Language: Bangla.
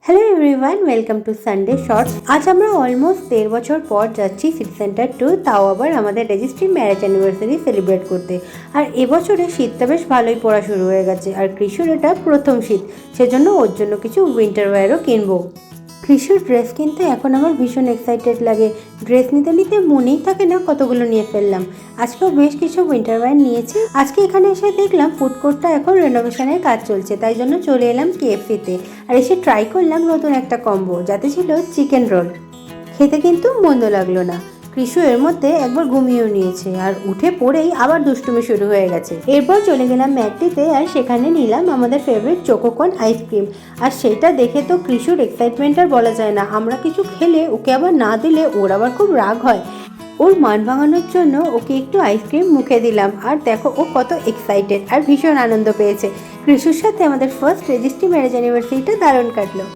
Hello everyone, welcome to Sunday shorts. আজ আমরা অলমোস্ট 13 বছর পর যাচ্ছি সিটি সেন্টার টু, তাও আবার আমাদের রেজিস্ট্রি ম্যারেজ অ্যানিভার্সারি সেলিব্রেট করতে। আর এবছরে শীতটা বেশ ভালোই পড়া শুরু হয়ে গেছে, আর কৃষুর এটা প্রথম শীত, সেজন্য ওর জন্য কিছু উইন্টার ওয়্যারও কিনবো। কৃষুর ড্রেস কিনতে এখন আমার ভীষণ এক্সাইটেড লাগে। ড্রেস নিতে নিতে মনেই থাকে না কতগুলো নিয়ে ফেললাম। আজকেও বেশ কিছু উইন্টার ওয়্যার নিয়েছি। আজকে এখানে এসে দেখলাম ফুড কোর্টটা এখন রেনোভেশনের কাজ চলছে, তাই জন্য চলে এলাম কেএফসিতে। আর এসে ট্রাই করলাম নতুন একটা কম্বো, যাতে ছিল চিকেন রোল। খেতে কিন্তু মন্দ লাগলো না। কৃষু এর মধ্যে একবার ঘুমিয়েও নিয়েছে, আর উঠে পড়েই আবার দুষ্টুমি শুরু হয়ে গেছে। এরপর চলে গেলাম ম্যাকডিতে, আর সেখানে নিলাম আমাদের ফেভারিট চোকোকন আইসক্রিম। আর সেইটা দেখে তো কৃষুর এক্সাইটমেন্ট আর বলা যায় না। আমরা কিছু খেলে ওকে আবার না দিলে ওর আবার খুব রাগ হয়। ওর মান ভাঙানোর জন্য ওকে একটু আইসক্রিম মুখে দিলাম, আর দেখো ও কত এক্সাইটেড আর ভীষণ আনন্দ পেয়েছে। কৃষুর সাথে আমাদের ফার্স্ট রেজিস্ট্রি ম্যারেজ অ্যানিভার্সারিটা দারুণ কাটলো।